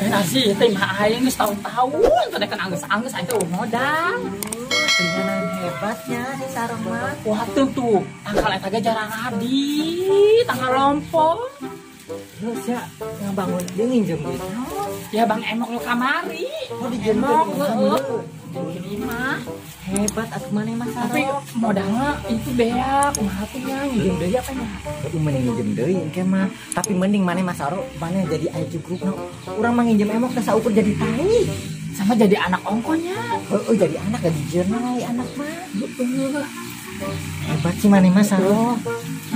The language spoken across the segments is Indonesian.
Nasi teh mah aing geus tahun-tahun teh kan anggeus-anggeus aing teh modal. Dengan hebatnya si sarong mah. Wah tuh tangkal eta ge jarang adi, tangkal lompong. Terus ya ngabangun dia nginjem gitu. Ya Bang Emok lu kamari. Oh di Emok heeh. Ini mah Hebat atuh maneh mah tapi sarong. modalnya itu beak kumaha tuh nya nginjem deui apa nya. Mending nginjem deui engke mah. Tapi mending maneh mah sarong maneh jadi aya cukrupna. Urang mah nginjem emok teh saukur jadi tai. Sama jadi anak ongkonya. Heeh jadi anak jadi jenai anak mah. Hebat sih maneh mah sarong.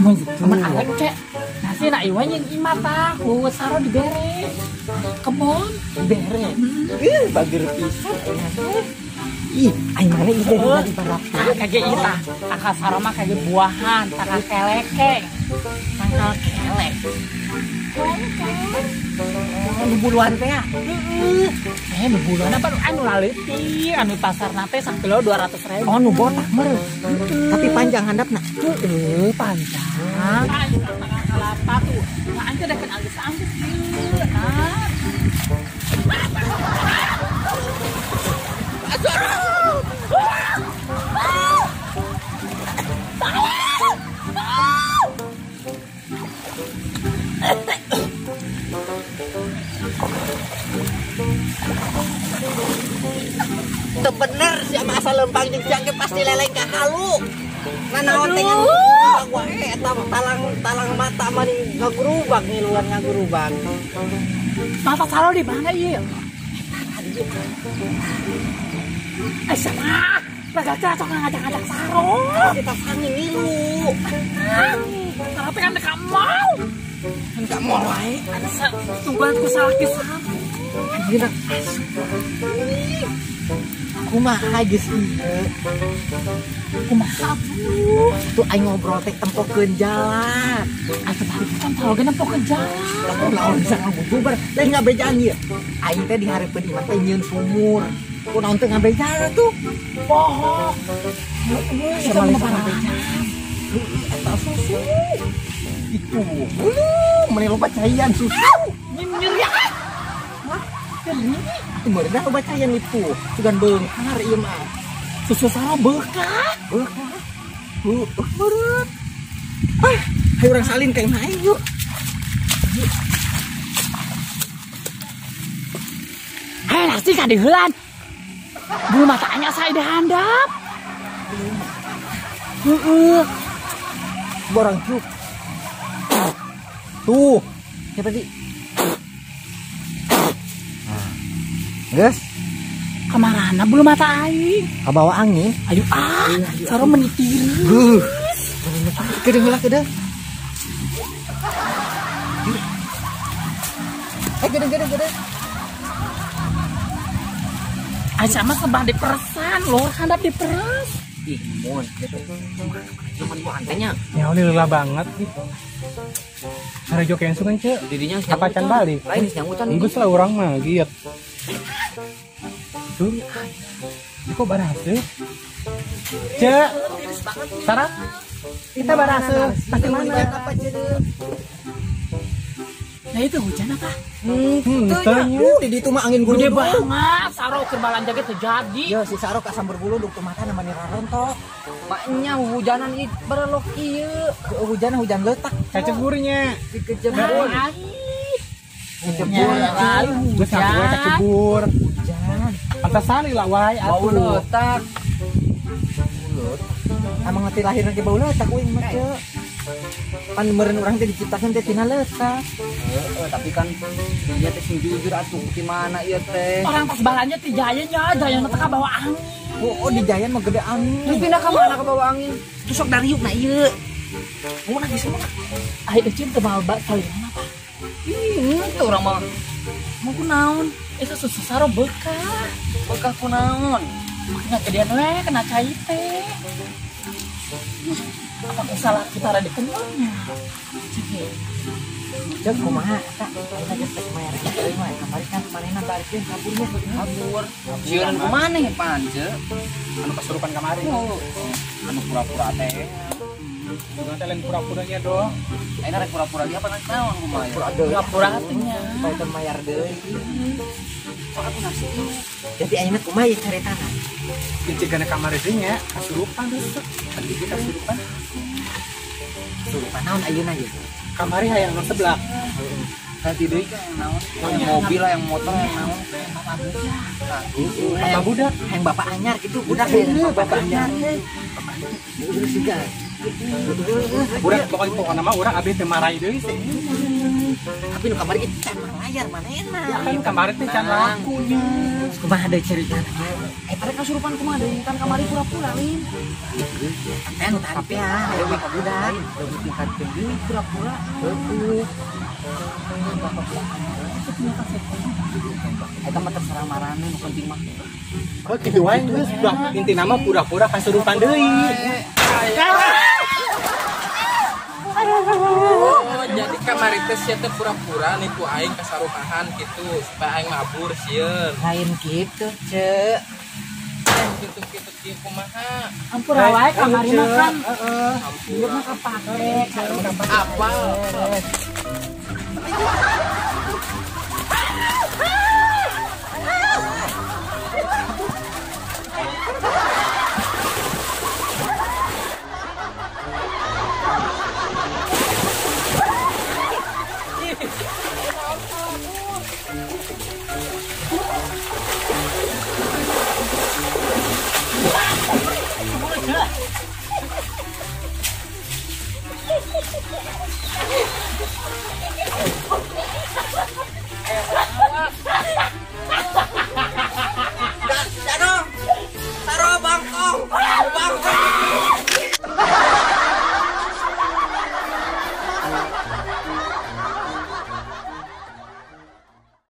Mun temen aing cek. Nasi na iwan yang ima tahu saro dibere. Kebon Bere. Bager pisan enak. Ih, aing maneh geus jadi balap. Kage ita, akal saro mah kage buahan, tangkal kelekeng. Tangkal kelek. Bubuluan teh ya. Bebuluan apa anu laleuti, anu pasarna teh sakilo 200.000. Oh nu botak mer. Tapi panjang handapna. Heeh, panjang. Tangkal kelapa tuh. Nah, ante da kan anggeus-anggeus ieu. Nah. Itu bener sih sama asal lempang jeung jangke pasti leleng ka halu. Nanaon teh ngan wae eta talang mata mani ngagurubag ngiluan ngagurubag. Mata saro di mana ieu? Sama. Lagak sok ngajak-ngajak saro. Kita sani ngilu. Tapi kan enggak mau. Enggak mau wae. Ada tungguan ku salakis. Anjeunna. Kumaha geus ieu? Kumaha Tuh aing ngobrol teh tempokeun jalan. atuh bari kan tahu ge nempokeun jalan. Lamun lawan bisa ngabubar, lain ngabejaan ieu. Aing teh dihareupeun imah teh nyieun sumur. Kunaon teh ngabejaan tuh? Bohong. Sama ngabejaan. Eta susu. Itu. Meni loba caian susu. Nyindir ya. Hah? Kemarin dah loba caian itu. Sugan beungkar ieu mah. Susu saro beukah. Beukar. Meureut. Hayu urang salin ka imah aing yuk. Hei, nasi ka diheulan. Bulu matanya saya dihandap. Heeh. Borang cuk. Tuh. Ya tadi. Geus, Kamarana bulu mata aing. kabawa angin. Ayo saro menitiri. Kedeng heula kedeng. Gedeng. Aja mah sebah diperesan, lor handap diperes. Ih, mon, gitu. Cuman gua antenya. Ya udah lelah banget nih. Sarejo kensu kan cek. Didinya Apa can balik? Lain nyangutan. Ibu lah orang mah giat. Tuh. Kok barase? Cek. Sarah. Kita barase. Pasti mana? Apa cedeu? Nah itu hujan apa? Tanya. Di ditu mah angin Gede gulung. banget, saro keur balanja ge terjadi. Ya si Saro kasam berbulu duk mata namanya rarontok. Maknya hujanan ieu berelok ieu. Hujan letak. Caceburnya. Dikejebur. Kecebur lalu Gue sampai kecebur. Hujan. Pantasan lah wae Bau atuh. letak. Bulut. Emang ngerti lahir nanti bau letak uing mah ce. Pan meureun urang teh diciptakeun teh tina letak. Tapi kan dia teh sing jujur atuh gimana ieu teh. orang pas balanja ti jaya teh bawa angin. Oh di Jayan mah gede angin. Terus pindah ka mana ka bawa angin? Tusok dari yuk na ieu. Mau nangis semua. Ai euceun teu bawa salinan apa? Itu orang mah. Mau kunaon? Eta susu saro beukah. Bekah kunaon? Makanya gedean we kena cai teh. Apa salah kita ada di kenalnya? Cek kumaha eta? Ayeuna geus tek mayar teh mah kamari kan manehna barikeun kaburnya kabur. Sieun kumaneh pan ce? Anu kesurupan kemarin. Anu pura-pura teh. Jangan kalian pura-puranya dong. Aina rek pura-pura dia apa naon kumaha. Pura-pura atunya. Supaya teu mayar deui. Jadi ayeuna kumaha ieu caritana? Dicegana kamar itu nya kasurupan tuh. Tadi kita kasurupan. Surupan naon ayeuna ieu? Kamari hayang nu sebelah. Tadi deui kan naon? Yang mobil lah, yang motor, yang naon? Apa budak? Yang bapak anyar gitu, budak ya. Bapak anyar. Terus juga. Budak pokoknya nama urang abis teu marai deui sih. Tapi nu kamari itu can layar mana enak. Ya kan kamari teh can lakunya. Kumaha deui ceritana? Pada kasurupan kumaha deui kan kamari pura-pura lin. Kan tapi ya, ayo we ka budak. Lebih tingkatkeun deui pura-pura. Heuh. Eta mah terserah marane nu penting mah. Oh kitu wae geus udah inti nama pura-pura kasurupan deui. Oh, jadi kamari teh sia teh pura-pura nipu aing kasarupahan gitu supaya aing mabur sieun. Lain gitu, Cek. Gitu kieu kumaha? Ampura wae kamari mah kan. Ampun. Ieu mah kapake. Apa?